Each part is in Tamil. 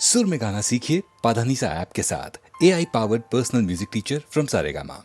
सुर में गाना सीखिए पाधानीसा ऐप के साथ। AI powered personal music teacher from Saregama.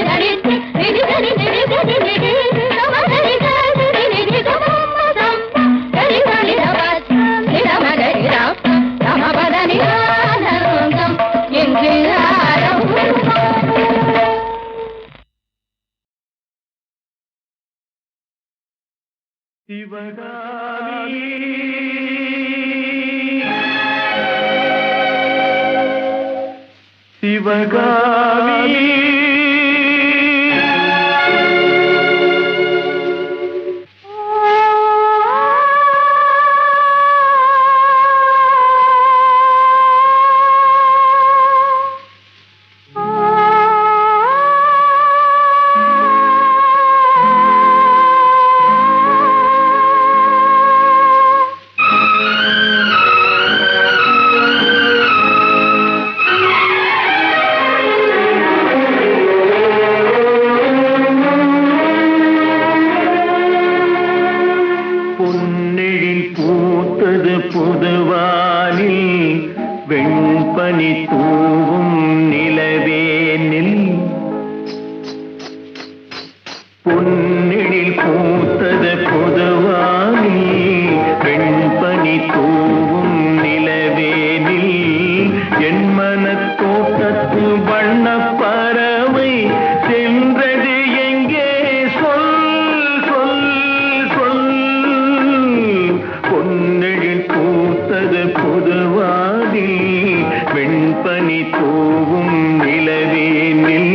Madani Sivagami Sivagami புதுவானில் வெண்பனி தூவும் நிலவேனில் பொன்னிழில் பூத்தது புதுவானில் வெண்பனி தூவும் நிலவேனில் என் மனத் தோட்டத்து வண்ண பறவை சென்றது எங்கே சொல் சொல் சொல் பொன்னிழில் பூத்தது புதுவானில் வெண்பனி தூவும் நிலவேனில்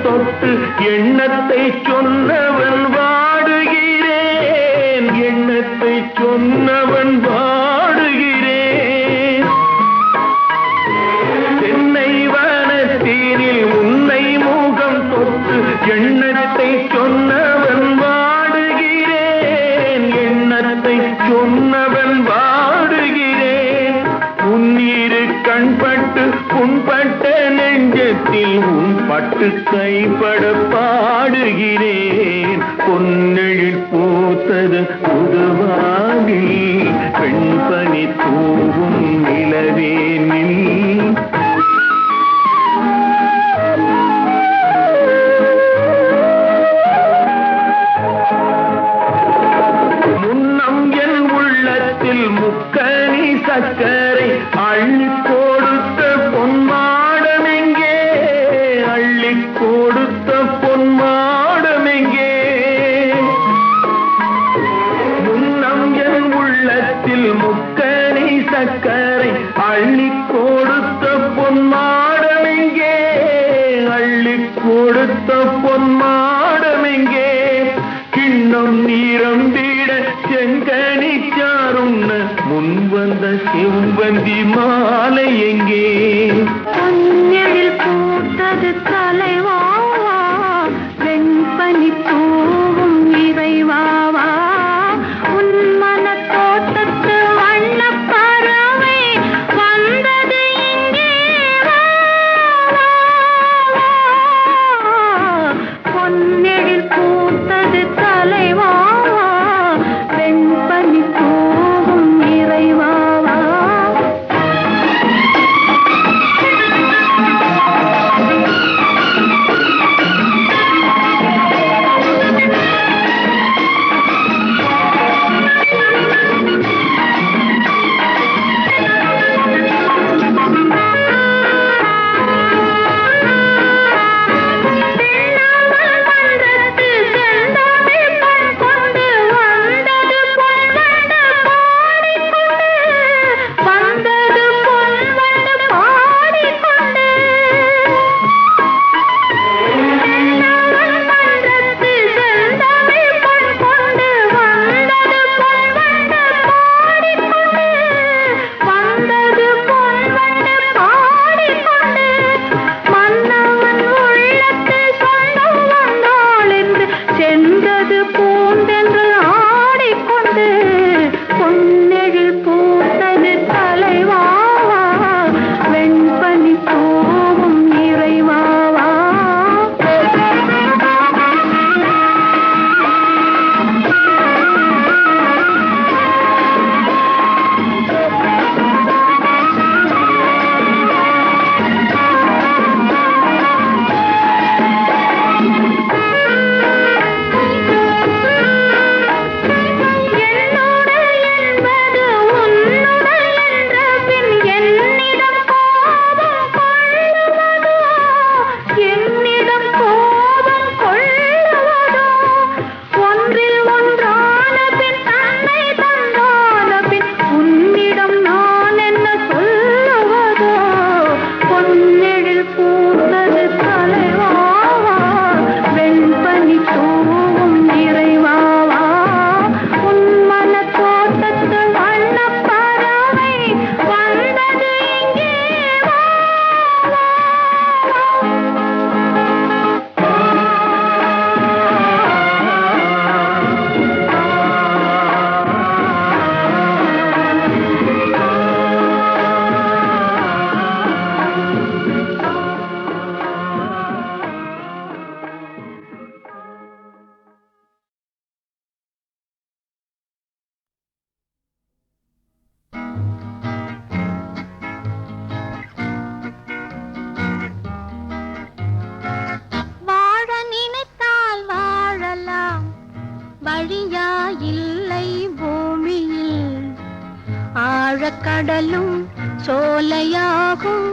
தொட்டு எண்ணத்தை சொன்னவன் வாடுகிறேன் எண்ணத்தை சொன்னவன் வாடுகிறேன் தென்னை வனத்தீனில் உன்னை முகம் தொட்டு எண்ணத்தை சொன்னவன் வாடுகிறேன் எண்ணத்தை சொன்னவன் வாடுகிறேன் உன்னீரு கண்பட்டு புண்பட்ட நெஞ்சத்தில் உன் பட்டு கைப்பட பாடுகிறேன் பொன்னெழில் பூத்தது புதுவானில் பெண்பனி தூவும் நிலவேனில் முன்னம் என் உள்ளத்தில் முக்கனி சக்கரை அள்ளி கொடுத்த பொன்மாடம் எங்கே அள்ளி கொடுத்த பொன்மாடம் எங்கே முன்னம் என் உள்ளத்தில் முக்கனி சக்கரை அள்ளி கொடுத்த பொன்மாடம் எங்கே அள்ளி கொடுத்த பொன்மாடம் எங்கே கிண்ணம் நீரம்பிட செங்கனி சாருண்ண முன் வந்த செவ்வந்தி மாலை எங்கே பொன்னெழில் பூத்தது தலைவாவா வெண்பனி தூவும் இறைவாவா உன் மனத் தோட்டத்து வண்ணப் பறவை வந்தது இங்கே வா, வா, வா. பொன்னெழில் பூத்தது தலைவாவா வெண்பனி தூவும் இறைவாவா ஆழக்கடலும் சோலையாகும்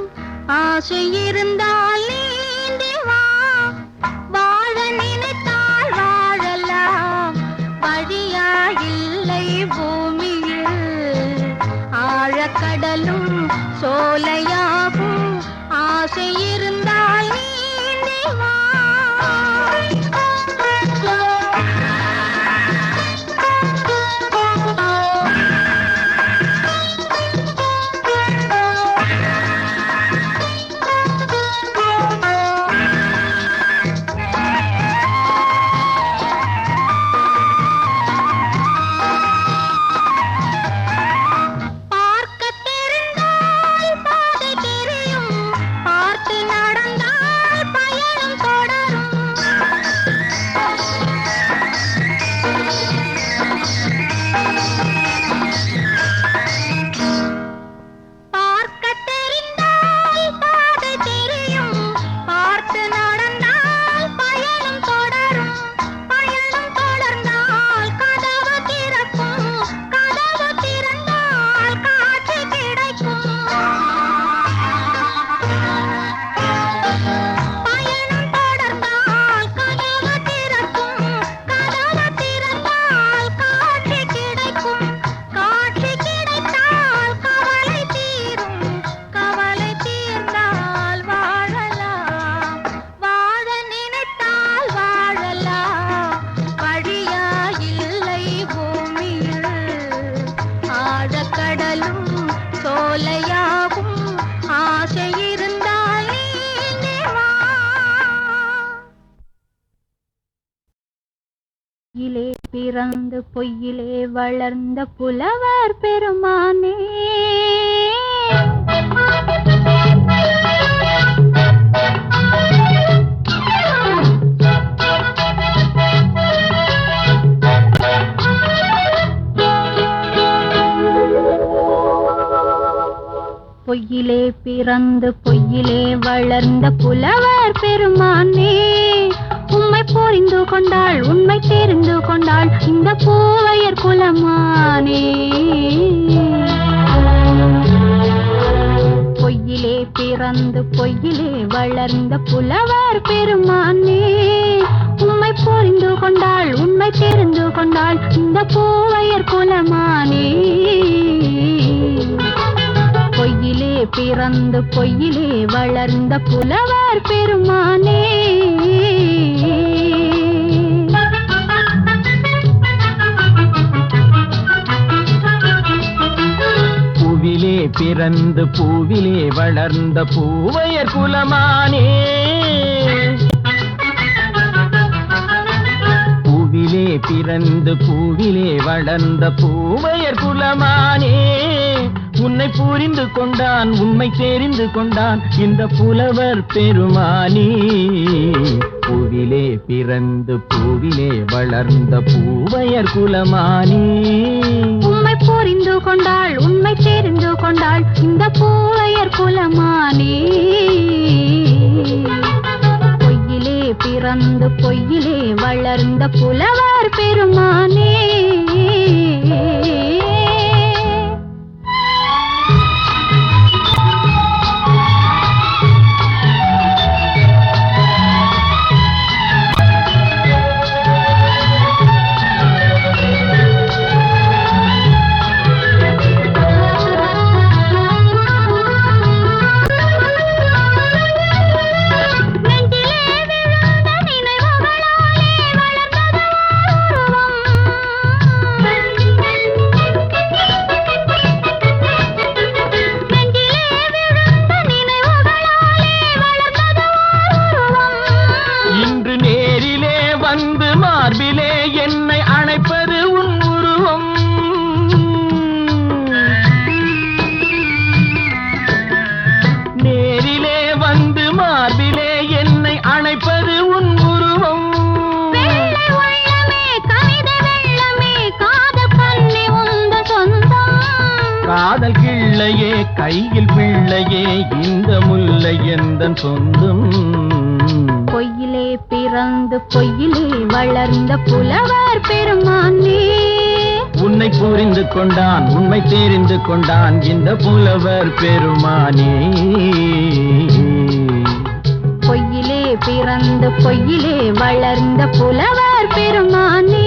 ஆசை இருந்தால் நீந்தி வா வாழ நினைத்தால் வாழலாம் வழியா இல்லை பூமியில் ஆழக்கடலும் சோலையாகும் ஆசை இருந்தால் நீந்தி வா பிறந்து பொய்யிலே வளர்ந்த புலவர் பெருமானே பொய்யிலே பிறந்து பொய்யிலே வளர்ந்த புலவர் பெருமானே உம்மை புரிந்து கொண்டாள் உண்மை தெரிந்து கொண்டாள் இந்த பூவையர் குலமானே பொய்யிலே பிறந்து பொய்யிலே வளர்ந்த புலவர் பெருமானே உம்மை புரிந்து கொண்டாள் உண்மை தெரிந்து கொண்டாள் இந்த பூவையர் குலமானே பொய்யிலே பிறந்து பொய்யிலே வளர்ந்த புலவர் பெருமானே பூவிலே பிறந்து பூவிலே வளர்ந்த பூவையர் குலமானே பூவிலே பிறந்து பூவிலே வளர்ந்த பூவையர் குலமானே உன்னை புரிந்து கொண்டான் உண்மை தெரிந்து கொண்டான் இந்த புலவர் பெருமானே பூவிலே பிறந்து பூவிலே வளர்ந்த பூவையர் குலமானே உண்மை புரிந்து கொண்டாள் உண்மை தெரிந்து கொண்டாள் இந்த பூவையர் குலமானே பொய்யிலே பிறந்து பொய்யிலே வளர்ந்த புலவர் பெருமானே காதல் கிள்ளையே கையில் பிள்ளையே இந்த முல்லை எந்தன் சொந்தம் பொய்யிலே பிறந்து பொய்யிலே வளர்ந்த புலவர் பெருமானே உன்னை புரிந்து கொண்டான் உண்மை தெரிந்து கொண்டான் இந்த புலவர் பெருமானே. பொய்யிலே பிறந்து பொய்யிலே வளர்ந்த புலவர் பெருமானே.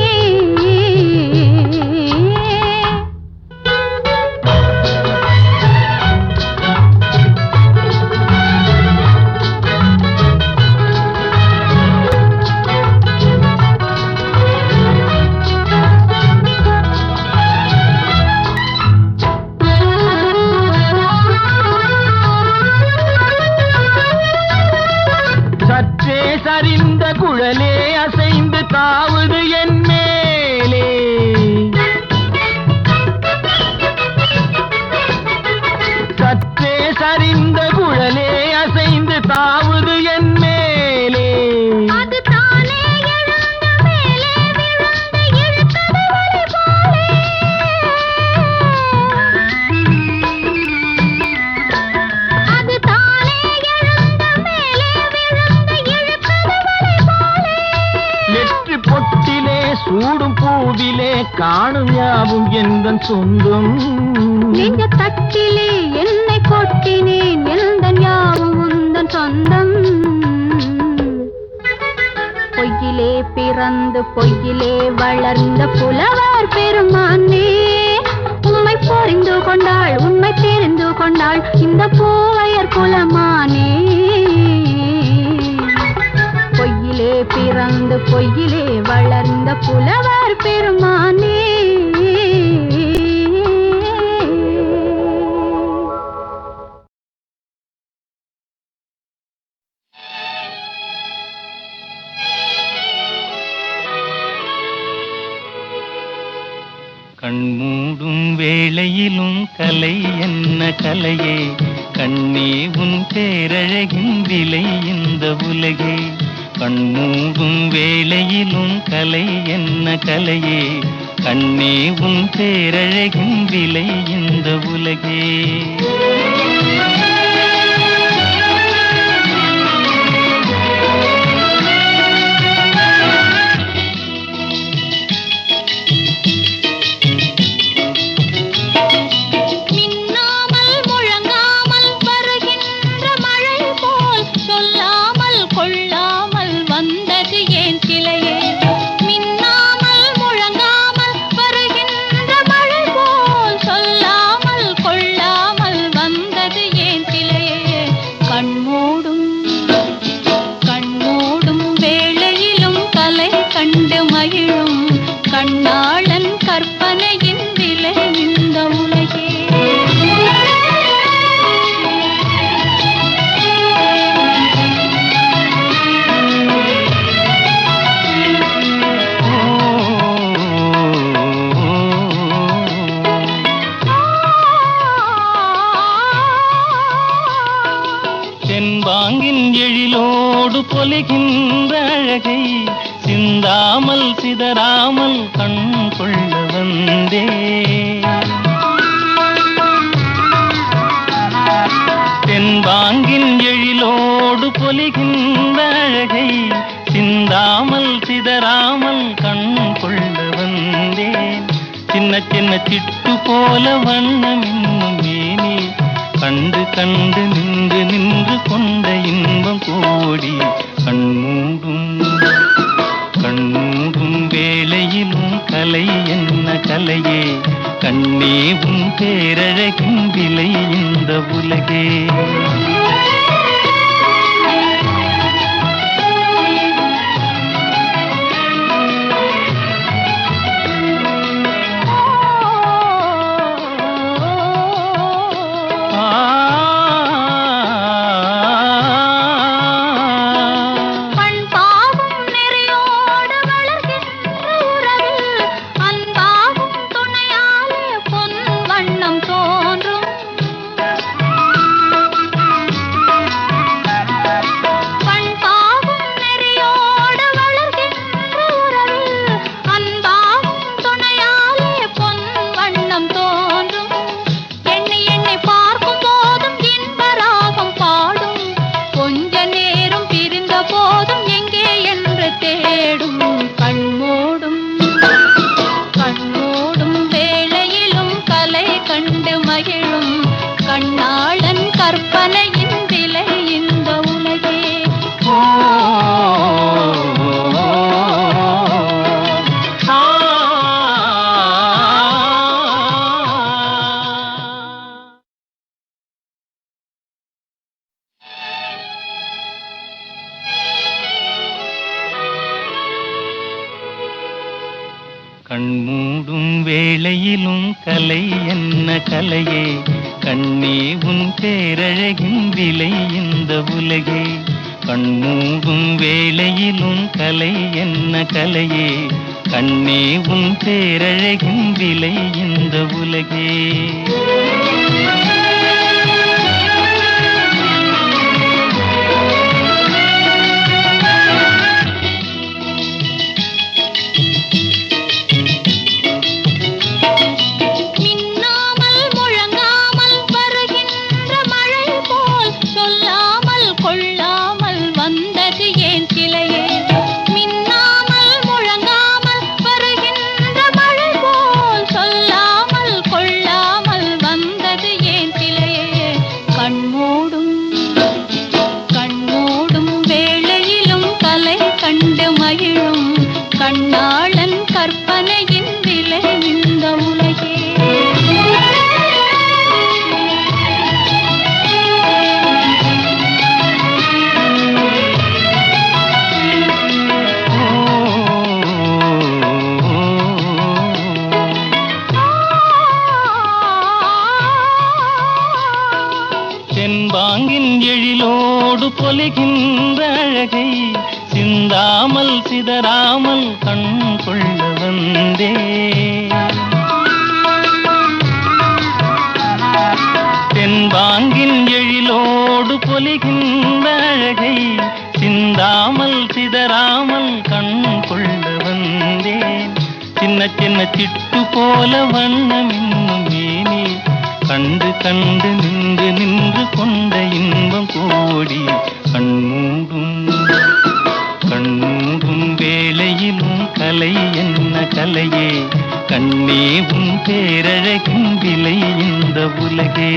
சற்றே சரிந்த குழலே அசைந்து தாவுது என் மேலே. சற்றே சரிந்த குழலே அசைந்து தாவுது என் மேலே. அது தானே எழுந்த மேலே விழுந்து இழுத்தது வலி போலே. அது தானே எழுந்த மேலே விழுந்து இழுத்தது வலி போலே. நெற்றி பொட்டிலே சூடும் பூவிலே காணும் யாவும் எந்தன் சொந்தம். நெஞ்ச தட்டிலே என்னை கொட்டினேன் எந்தன் யாவும் உந்தன் சொந்தம். பொய்யிலே பிறந்து பொய்யிலே வளர்ந்த புலவர் பெருமானே. உம்மை புரிந்து கொண்டாள் உண்மை தெரிந்து கொண்டாள் இந்த பூவையர் குலமானே. பொய்யிலே பிறந்து பொய்யிலே வளர்ந்த புலவர் பெருமானே. கண்மூடும் வேளையிலும் கலை என்ன கலையே, கண்ணே உன் பேரழகின் விலை இந்த உலகே. கண்மூடும் வேளையிலும் கலை என்ன கலையே, கண்ணே உன் பேரழகின் விலை இந்த உலகே. மின்னாமல் முழங்காமல் வருகின்ற மழை போல் சொல்லாமல் கொள்ளாமல் வந்தது ஏன் சிலையே. மின்னாமல் முழங்காமல் வருகின்ற மழை போல் சொல்லாமல் கொள்ளாமல் வந்தது ஏன் சிலையே. கண்மூடும் கண்மூடும் வேளையிலும் கலை கண்டு மகிழும் கண்ணாளன் கற்பனையின் விலை இந்த உலகே. செம்பாங்கின் எழிலோடு பொலிகின்ற அழகை சிந்தாமல் சிதறாமல் கண் கொள்ள வந்தே. தென்பாங்கின் எழிலோடு பொலிகின்ற அழகை சிந்தாமல் சிதறாமல் கண் கொள்ள வந்தேன். சின்ன சின்ன சிட்டு போல வண்ணம் இன்னும் மேனே, கண்டு கண்டு நின்று நின்று கொண்ட இன்பம் கோடி. கண்மூடும் கண்மூடும் வேளையிலும் கலை என்ன கலையே, கண்ணே உன் பேரழகின் விலை இந்த உலகே. பண்பாகும் நெறியோடு வளர்கின்ற உறவில் அன்பாகும் துணையாலே பொன் வண்ணம் தோன்றும். கண்மூடும் வேளையிலும் கலை என்ன கலையே, கண்ணே உன் பேரழகின் விலை இந்த உலகே. கண்மூடும் வேளையிலும் கலை என்ன கலையே, கண்ணே உன் பேரழகின் விலை இந்த உலகே. கண்ணாளன் கற்பனையின் விலை இந்த உலகே. தென்பாங்கின் எழிலோடு பொலிகின்ற அழகை சிந்தாமல் சிதறாமல் கண் கொள்ள வந்தே. தென்பாங்கின் எழிலோடு பொலிகின்ற அழகை சிந்தாமல் சிதறாமல் கண் கொள்ள வந்தேன். சின்ன சின்ன சிட்டு போல வண்ணம் இன்னும் மேனி கண்டு கண்டு நின்று நின்று கொண்ட இன்பம் கோடி. கண்மூடும் வேளையிலும் கலை என்ன கலையே, கண்ணே உன் பேரழகின் விலை இந்த உலகே.